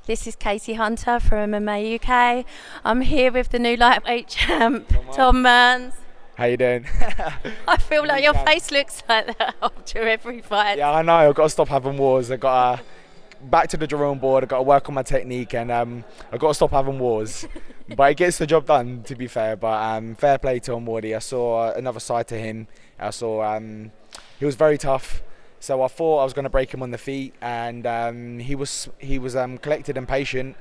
This is Katie Hunter from MMA UK. I'm here with the new lightweight champ, Tom Mearns. How you doing? I feel like your face looks like that after every fight. Yeah, I know. I've got to stop having wars. I've got to back to the drawing board. I've got to work on my technique, and I've got to stop having wars. But it gets the job done, to be fair. But fair play to Onwordi. I saw another side to him. I saw he was very tough. So I thought I was going to break him on the feet, and he was collected and patient,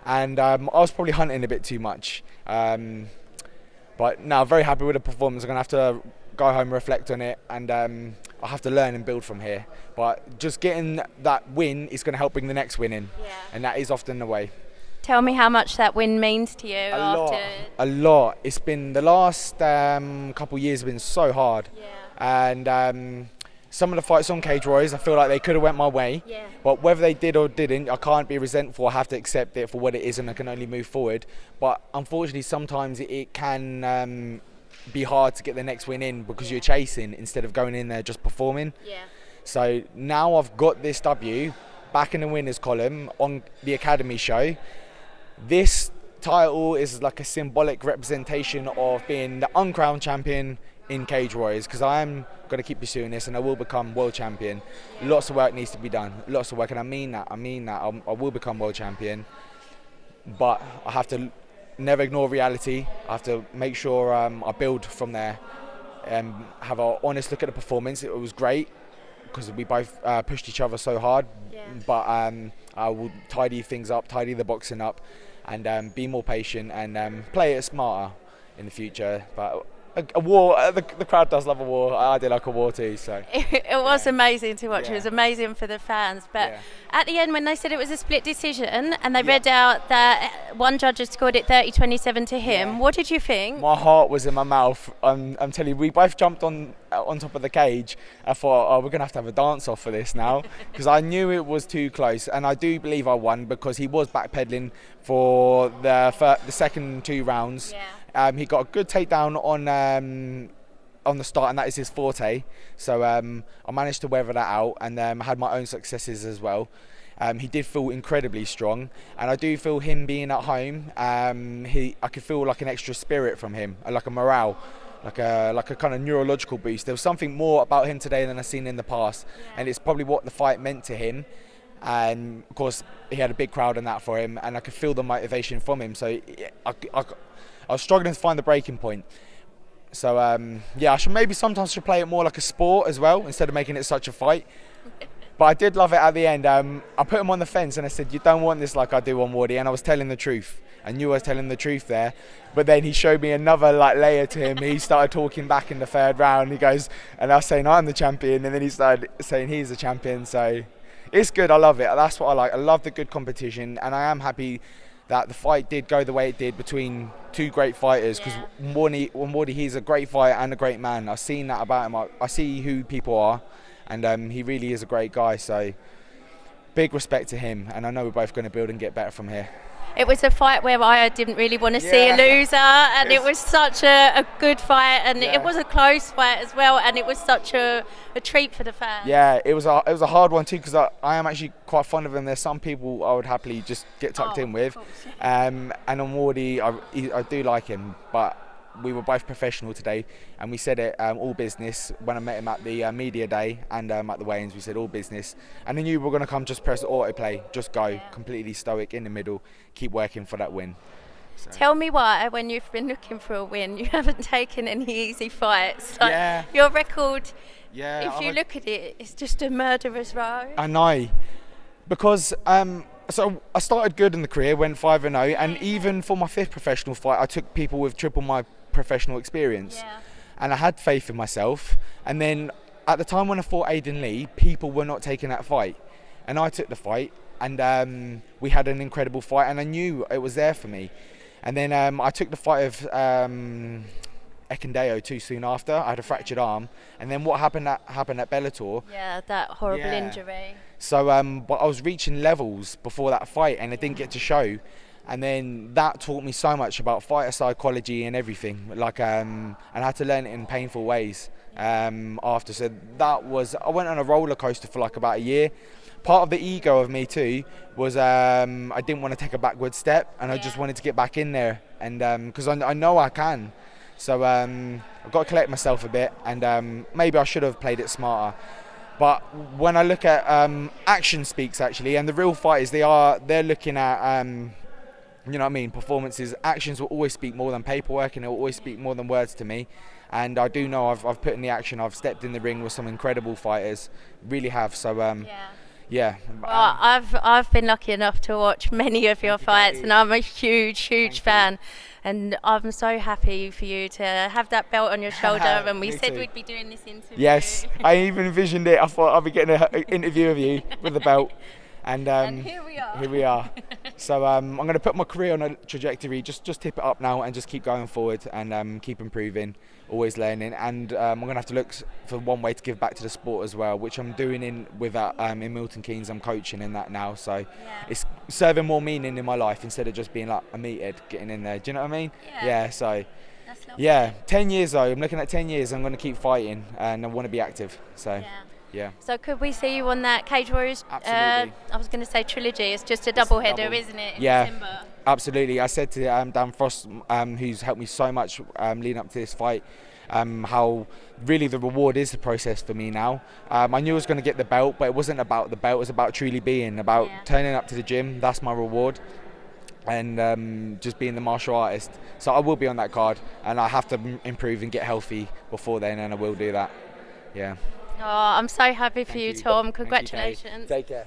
and I was probably hunting a bit too much. But no, very happy with the performance. I'm going to have to go home, reflect on it, and I'll have to learn and build from here. But just getting that win is going to help bring the next win in, and that is often the way. Tell me how much that win means to you. A lot. It's been the last couple of years have been so hard, and some of the fights on Cage Warriors, I feel like they could have went my way. But whether they did or didn't, I can't be resentful. I have to accept it for what it is, and I can only move forward. But unfortunately, sometimes it can be hard to get the next win in because you're chasing instead of going in there just performing. So now I've got this W back in the winners column on the Academy show. This title is like a symbolic representation of being the uncrowned champion in Cage Warriors, because I am going to keep pursuing this and I will become world champion. Lots of work needs to be done, lots of work, and I mean that. I will become world champion, but I have to never ignore reality. I have to make sure I build from there and have an honest look at the performance. It was great because we both pushed each other so hard, but I will tidy things up, tidy the boxing up, and be more patient and play it smarter in the future. But a war, the crowd does love a war. I do like a war too. So it was amazing to watch. It was amazing for the fans. But at the end, when they said it was a split decision and they read out that one judge had scored it 30-27 to him, what did you think? My heart was in my mouth. I'm telling you, we both jumped on top of the cage. I thought, we're gonna have to have a dance off for this now, because I knew it was too close, and I do believe I won because he was backpedaling for the second 2 rounds. He got a good takedown on the start, and that is his forte. So I managed to weather that out, and I had my own successes as well. He did feel incredibly strong, and I do feel him being at home. I could feel like an extra spirit from him, like a morale, like a kind of neurological boost. There was something more about him today than I've seen in the past, and it's probably what the fight meant to him. And of course, he had a big crowd and that for him, and I could feel the motivation from him. So I was struggling to find the breaking point. So I should sometimes play it more like a sport as well, instead of making it such a fight. But I did love it at the end. I put him on the fence and I said, you don't want this like I do on Wardy, and I was telling the truth. I knew I was telling the truth there. But then he showed me another layer to him. He started talking back in the 3rd round. He goes, and I was saying I'm the champion, and then he started saying he's the champion. So it's good. I love it. That's what I like. I love the good competition, and I am happy that the fight did go the way it did between 2 great fighters, because Onwordi, he's a great fighter and a great man. I've seen that about him. I see who people are, and he really is a great guy. So big respect to him, and I know we're both going to build and get better from here. It was a fight where I didn't really want to see a loser, and it was such a good fight, and it was a close fight as well, and it was such a treat for the fans. Yeah, it was a hard one too, because I am actually quite fond of him. There's some people I would happily just get tucked in with, and on Wardy, I do like him, but we were both professional today, and we said it all business when I met him at the media day and at the weigh-ins. We said all business, and I knew we were going to come, just press autoplay, just go completely stoic in the middle, keep working for that win. So. Tell me why, when you've been looking for a win, you haven't taken any easy fights. Your record, if you look at it, it's just a murderer's row. I know, because so I started good in the career, went 5-0, and even for my 5th professional fight, I took people with triple my professional experience, and I had faith in myself. And then at the time when I fought Aiden Lee, people were not taking that fight, and I took the fight, and we had an incredible fight, and I knew it was there for me. And then I took the fight of Ekindeo too soon after. I had a fractured arm, and then what happened at Bellator? That horrible injury. So but I was reaching levels before that fight, and it didn't get to show. And then that taught me so much about fighter psychology and everything, and I had to learn it in painful ways after. So I went on a roller coaster for about a year, part of the ego of me too was I didn't want to take a backward step, and I just wanted to get back in there, and because I know I can. So I've got to collect myself a bit, and maybe I should have played it smarter. But when I look at action speaks actually, and the real fighters, they're looking at you know what I mean, performances. Actions will always speak more than paperwork, and it will always speak more than words to me. And I do know I've put in the action. I've stepped in the ring with some incredible fighters, really have. So yeah. Well, I've been lucky enough to watch many of your fights, and I'm a huge fan. And I'm so happy for you to have that belt on your shoulder. And we said we'd be doing this interview. Yes, I even envisioned it. I thought I'd be getting an interview with you with the belt. And here we are. Here we are. So I'm going to put my career on a trajectory. Just tip it up now and just keep going forward and keep improving, always learning. And I'm going to have to look for one way to give back to the sport as well, which I'm doing in Milton Keynes. I'm coaching in that now, so it's serving more meaning in my life instead of just being like a meathead getting in there. Do you know what I mean? Yeah. So. Yeah, 10 years though. I'm looking at 10 years. I'm going to keep fighting and I want to be active. So. Yeah. So could we see you on that Cage Warriors? Absolutely. I was going to say trilogy. It's just a double header, isn't it? In December? Absolutely. I said to Dan Frost, who's helped me so much leading up to this fight, how really the reward is the process for me now. I knew I was going to get the belt, but it wasn't about the belt. It was about truly being, about turning up to the gym. That's my reward. And just being the martial artist. So I will be on that card, and I have to improve and get healthy before then, and I will do that. Yeah. Oh, I'm so happy for you, Tom. Congratulations. Take care.